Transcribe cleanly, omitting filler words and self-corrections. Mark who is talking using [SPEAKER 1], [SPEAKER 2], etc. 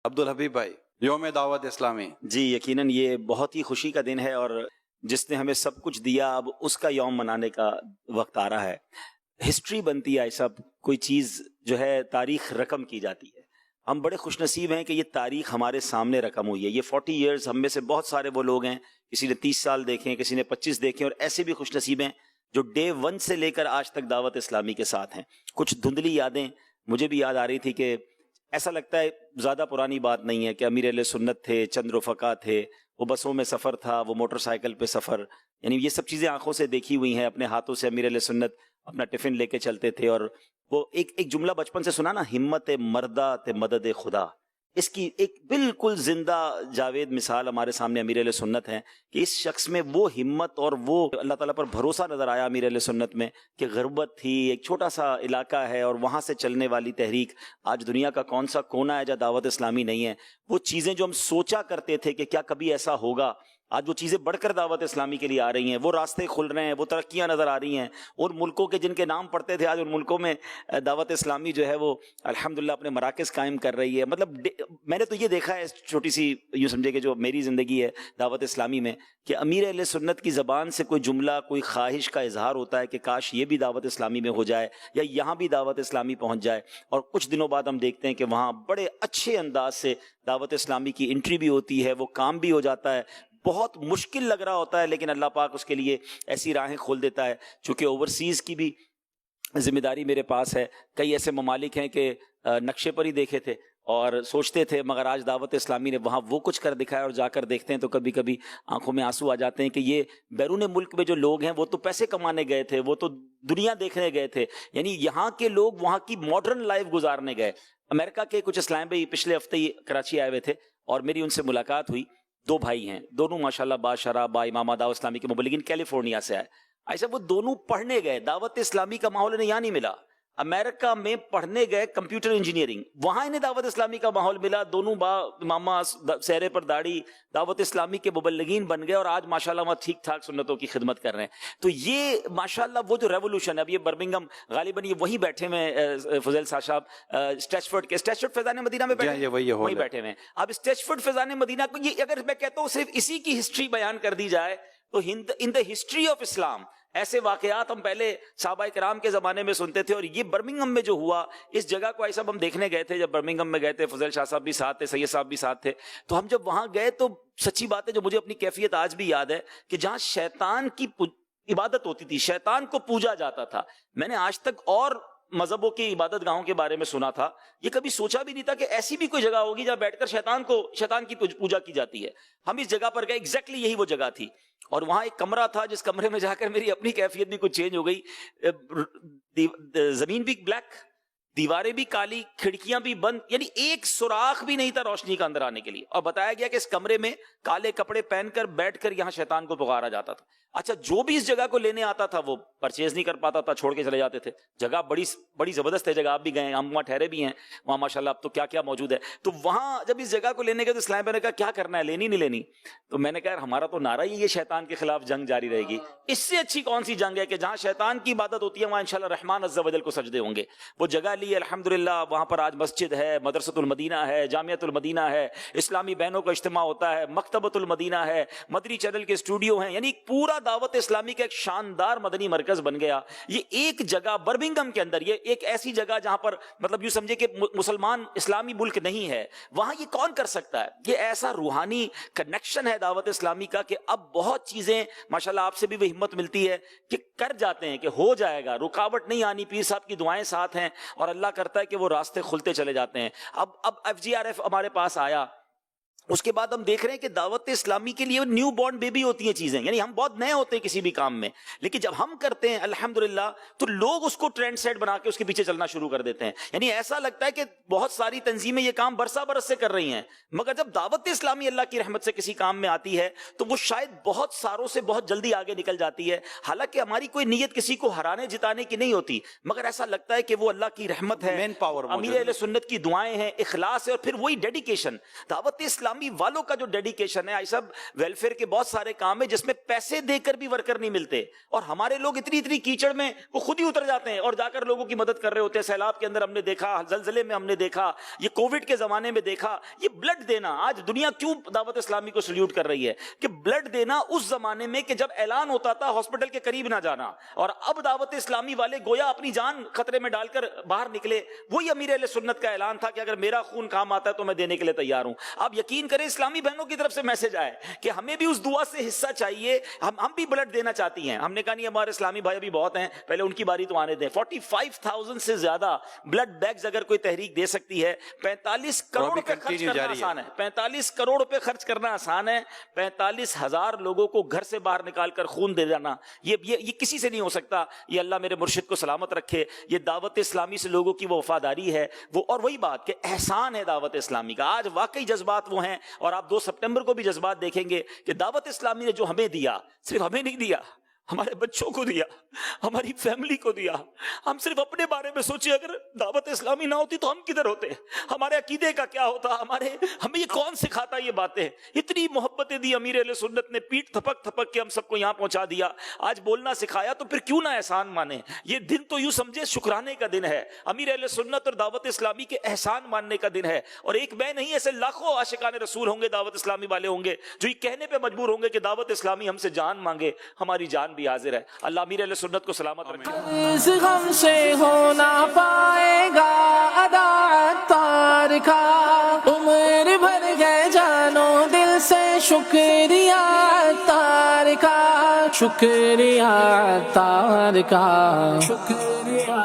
[SPEAKER 1] عبدالحبیب بھائی، یوم دعوت اسلامی۔
[SPEAKER 2] جی یقیناً یہ بہت ہی خوشی کا دن ہے، اور جس نے ہمیں سب کچھ دیا اب اس کا یوم منانے کا وقت آ رہا ہے۔ ہسٹری بنتی ہے سب، کوئی چیز جو ہے تاریخ رقم کی جاتی ہے۔ ہم بڑے خوش نصیب ہیں کہ یہ تاریخ ہمارے سامنے رقم ہوئی ہے۔ یہ 40 ایئرز، ہم میں سے بہت سارے وہ لوگ ہیں، کسی نے 30 سال دیکھے، کسی نے 25 دیکھے، اور ایسے بھی خوش نصیب ہیں جو ڈے 1 سے لے کر آج تک دعوت اسلامی کے ساتھ ہیں۔ کچھ دھندلی یادیں مجھے بھی یاد آ رہی تھی کہ ایسا لگتا ہے زیادہ پرانی بات نہیں ہے کہ امیر اہل سنت تھے، چند رفقا تھے، وہ بسوں میں سفر تھا، وہ موٹر سائیکل پہ سفر، یعنی یہ سب چیزیں آنکھوں سے دیکھی ہوئی ہیں۔ اپنے ہاتھوں سے امیر اہل سنت اپنا ٹفن لے کے چلتے تھے، اور وہ ایک جملہ بچپن سے سنا نا، ہمت مردہ تے مدد خدا۔ اس کی ایک بالکل زندہ جاوید مثال ہمارے سامنے امیر اہل سنت ہیں کہ اس شخص میں وہ ہمت اور وہ اللہ تعالیٰ پر بھروسہ نظر آیا امیر اہل سنت میں کہ غربت تھی، ایک چھوٹا سا علاقہ ہے اور وہاں سے چلنے والی تحریک، آج دنیا کا کون سا کونا ہے جہاں دعوت اسلامی نہیں ہے۔ وہ چیزیں جو ہم سوچا کرتے تھے کہ کیا کبھی ایسا ہوگا، آج وہ چیزیں بڑھ کر دعوت اسلامی کے لیے آ رہی ہیں، وہ راستے کھل رہے ہیں، وہ ترقیاں نظر آ رہی ہیں۔ ان ملکوں کے جن کے نام پڑھتے تھے، آج ان ملکوں میں دعوت اسلامی جو ہے وہ الحمدللہ اپنے مراکز قائم کر رہی ہے۔ مطلب میں نے تو یہ دیکھا ہے، چھوٹی سی یوں سمجھے کہ جو میری زندگی ہے دعوت اسلامی میں، کہ امیر اہل سنت کی زبان سے کوئی جملہ، کوئی خواہش کا اظہار ہوتا ہے کہ کاش یہ بھی دعوت اسلامی میں ہو جائے یا یہاں بھی دعوت اسلامی پہنچ جائے، اور کچھ دنوں بعد ہم دیکھتے ہیں کہ وہاں بڑے اچھے انداز سے دعوت اسلامی کی انٹری بھی ہوتی ہے، وہ کام بھی ہو جاتا ہے۔ بہت مشکل لگ رہا ہوتا ہے لیکن اللہ پاک اس کے لیے ایسی راہیں کھول دیتا ہے۔ چونکہ اوورسیز کی بھی ذمہ داری میرے پاس ہے، کئی ایسے ممالک ہیں کہ نقشے پر ہی دیکھے تھے اور سوچتے تھے، مگر آج دعوت اسلامی نے وہاں وہ کچھ کر دکھایا، اور جا کر دیکھتے ہیں تو کبھی کبھی آنکھوں میں آنسو آ جاتے ہیں کہ یہ بیرون ملک میں جو لوگ ہیں وہ تو پیسے کمانے گئے تھے، وہ تو دنیا دیکھنے گئے تھے، یعنی یہاں کے لوگ وہاں کی ماڈرن لائف گزارنے گئے۔ امریکہ کے کچھ اسلام بھائی پچھلے ہفتے ہی کراچی آئے ہوئے تھے اور میری ان سے ملاقات ہوئی۔ 2 بھائی ہیں، دونوں ماشاءاللہ با شرح با امامہ دعوت اسلامی کے مبلغین، کیلیفورنیا سے آئے۔ ایسا وہ دونوں پڑھنے گئے، دعوت اسلامی کا ماحول انہیں یہاں نہیں ملا۔ امریکہ میں پڑھنے گئے کمپیوٹر انجینئرنگ، وہاں انہیں دعوت اسلامی کا ماحول ملا۔ دونوں با امامہ، چہرے پر داڑھی، دعوت اسلامی کے مبلغین بن گئے، اور آج ماشاءاللہ وہاں ٹھیک ٹھاک سنتوں کی خدمت کر رہے ہیں۔ تو یہ ماشاءاللہ وہ جو ریولوشن ہے، اب یہ برمنگھم غالباً یہ وہی بیٹھے ہوئے فضیل صاحب اسٹریچفورڈ فیضان مدینہ میں بیٹھے، وہی بیٹھے ہوئے ہیں۔ اب اسٹریچفورڈ فیضان مدینہ کو یہ اگر میں کہتا ہوں صرف اسی کی ہسٹری بیان کر دی جائے تو ان دا ہسٹری آف اسلام ایسے واقعات ہم پہلے صحابہ کرام کے زمانے میں سنتے تھے، اور یہ برمنگھم میں جو ہوا، اس جگہ کو ایسا ہم دیکھنے گئے تھے۔ جب برمنگھم میں گئے تھے، فضیل شاہ صاحب بھی ساتھ تھے، سید صاحب بھی ساتھ تھے، تو ہم جب وہاں گئے تو سچی بات ہے، جو مجھے اپنی کیفیت آج بھی یاد ہے کہ جہاں شیطان کی عبادت ہوتی تھی، شیطان کو پوجا جاتا تھا۔ میں نے آج تک اور مذہبوں کی عبادت گاہوں کے بارے میں سنا تھا، یہ کبھی سوچا بھی نہیں تھا کہ ایسی بھی کوئی جگہ ہوگی جہاں بیٹھ کر شیطان کی پوجا کی جاتی ہے۔ ہم اس جگہ پر گئے، ایگزیکٹلی یہی وہ جگہ تھی، اور وہاں ایک کمرہ تھا جس کمرے میں جا کر میری اپنی کیفیت بھی کچھ چینج ہو گئی۔ زمین بھی بلیک، دیواریں بھی کالی، کھڑکیاں بھی بند، یعنی ایک سوراخ بھی نہیں تھا روشنی کا اندر آنے کے لیے، اور بتایا گیا کہ اس کمرے میں کالے کپڑے پہن کر بیٹھ کر یہاں شیطان کو پکارا جاتا تھا۔ اچھا، جو بھی اس جگہ کو لینے آتا تھا وہ پرچیز نہیں کر پاتا تھا، چھوڑ کے چلے جاتے تھے۔ جگہ بڑی زبردست ہے، جگہ آپ بھی گئے، ہم وہاں ٹھہرے بھی ہیں، وہاں ماشاءاللہ اب تو کیا کیا موجود ہے۔ تو وہاں جب اس جگہ کو لینے گئے تو اسلام بھائی نے کہا کیا کرنا ہے، لینی نہیں لینی؟ تو میں نے کہا ہمارا تو نعرہ ہی یہ شیطان کے خلاف جنگ جاری رہے گی، اس سے اچھی کون سی جنگ ہے کہ جہاں شیطان کی عبادت ہوتی ہے وہاں انشاءاللہ رحمان عز و جل کو سجدے ہوں گے۔ وہ جگہ لی الحمدللہ، وہاں پر آج مسجد ہے، مدرسۃ المدینہ ہے، جامعۃ المدینہ ہے، اسلامی بہنوں کا اجتماع ہوتا ہے، مکتبۃ المدینہ ہے، مدنی چینل کے اسٹوڈیو ہیں، یعنی پورا دعوت اسلامی کا ایک شاندار مدنی مرکز بن گیا۔ یہ ایک جگہ برمنگھم کے اندر، یہ ایک ایسی جگہ جہاں پر مطلب یوں سمجھے کہ مسلمان اسلامی ملک نہیں ہے، وہاں یہ کون کر سکتا ہے؟ یہ ایسا روحانی کنیکشن ہے دعوت اسلامی کا کہ اب بہت چیزیں ماشاءاللہ آپ سے بھی وہ ہمت ملتی ہے کہ کر جاتے ہیں، کہ ہو جائے گا، رکاوٹ نہیں آنی، پیر صاحب کی دعائیں ساتھ ہیں، اور اللہ کرتا ہے کہ وہ راستے کھلتے چلے جاتے ہیں۔ اب FGRF ہمارے پاس آیا، اس کے بعد ہم دیکھ رہے ہیں کہ دعوت اسلامی کے لیے نیو بورن بیبی ہوتی ہیں چیزیں، یعنی ہم بہت نئے ہوتے ہیں کسی بھی کام میں، لیکن جب ہم کرتے ہیں الحمدللہ تو لوگ اس کو ٹرینڈ سیٹ بنا کے اس کے پیچھے چلنا شروع کر دیتے ہیں۔ یعنی ایسا لگتا ہے کہ بہت ساری تنظیمیں یہ کام برسا برس سے کر رہی ہیں، مگر جب دعوت اسلامی اللہ کی رحمت سے کسی کام میں آتی ہے تو وہ شاید بہت ساروں سے بہت جلدی آگے نکل جاتی ہے۔ حالانکہ ہماری کوئی نیت کسی کو ہرانے جتانے کی نہیں ہوتی، مگر ایسا لگتا ہے کہ وہ اللہ کی رحمت ہے،
[SPEAKER 1] مین پاور
[SPEAKER 2] امیر اہل سنت کی دعائیں ہیں، اخلاص ہے، اور پھر وہی ڈیڈیکیشن۔ دعوت اسلامی اسلامی والوں کا جو ڈیڈیکیشن ہے، صاحب ویلفیئر کے بہت سارے کام ہیں جس میں پیسے دے کر بھی ورکر نہیں ملتے، اور ہمارے لوگ اتنی کیچڑ میں وہ خود ہی اتر جاتے ہیں اور جا کر لوگوں کی مدد کر رہے ہوتے ہیں. سیلاب کے اندر ہم نے دیکھا، زلزلے میں ہم نے دیکھا، یہ کووڈ کے زمانے میں دیکھا. یہ بلڈ دینا، آج دنیا کیوں دعوت اسلامی کو سلیوٹ کر رہی ہے کہ بلڈ دینا اس زمانے میں کہ جب اعلان ہوتا تھا ہاسپٹل کے قریب نہ جانا، اور اب دعوت اسلامی والے گویا اپنی جان خطرے میں ڈال کر باہر نکلے. وہی امیر اہل سنت کا اعلان تھا کہ اگر میرا خون کام آتا ہے تو میں دینے کے لیے تیار ہوں. آپ یقین کریں اسلامی بہنوں کی طرف سے میسج آئے کہ ہمیں بھی اس دعا سے حصہ چاہیے، ہم بھی بلڈ دینا چاہتی ہیں. ہم نے کہا نہیں، ہمارے اسلامی بھائی بھی بہت ہیں، پہلے ان کی باری تو آنے دیں. 45,000 سے زیادہ بلڈ بیگز اگر کوئی تحریک دے سکتی ہے، 45 کروڑ روپے خرچ کرنا آسان ہے. 45 کروڑ روپے خرچ کرنا آسان ہے. 45,000 لوگوں کو گھر سے باہر نکال کر خون دے جانا، یہ کسی سے نہیں ہو سکتا. یہ اللہ میرے مرشد کو سلامت رکھے. یہ دعوت اسلامی سے لوگوں کی وہ وفاداری ہے، وہ اور وہی بات کہ احسان ہے دعوت اسلامی کا. آج واقعی جذبات وہ ہیں، اور آپ 2 سپٹمبر کو بھی جذبات دیکھیں گے کہ دعوت اسلامی نے جو ہمیں دیا، صرف ہمیں نہیں دیا، ہمارے بچوں کو دیا، ہماری فیملی کو دیا. ہم صرف اپنے بارے میں سوچیں، اگر دعوت اسلامی نہ ہوتی تو ہم کدھر ہوتے، ہمارے عقیدے کا کیا ہوتا، ہمیں یہ کون سکھاتا یہ باتیں. اتنی محبتیں دی امیر اہل سنت نے، پیٹ تھپک تھپک کے ہم سب کو یہاں پہنچا دیا. آج بولنا سکھایا تو پھر کیوں نہ احسان مانے. یہ دن تو یوں سمجھے شکرانے کا دن ہے، امیر اہل سنت اور دعوت اسلامی کے احسان ماننے کا دن ہے. اور ایک میں نہیں، ایسے لاکھوں عاشقان رسول ہوں گے، دعوت اسلامی والے ہوں گے جو یہ کہنے پہ مجبور ہوں گے کہ دعوت اسلامی ہم سے جان مانگے، ہماری جان بھی حاضر ہے. اللہ امیر اہل سنت کو سلامت رکھے.
[SPEAKER 3] اس غم سے ہونا پائے گا ادا عطار کا، عمر بھر گئے جانو دل سے شکریہ عطار کا، شکریہ عطار کا، شکریہ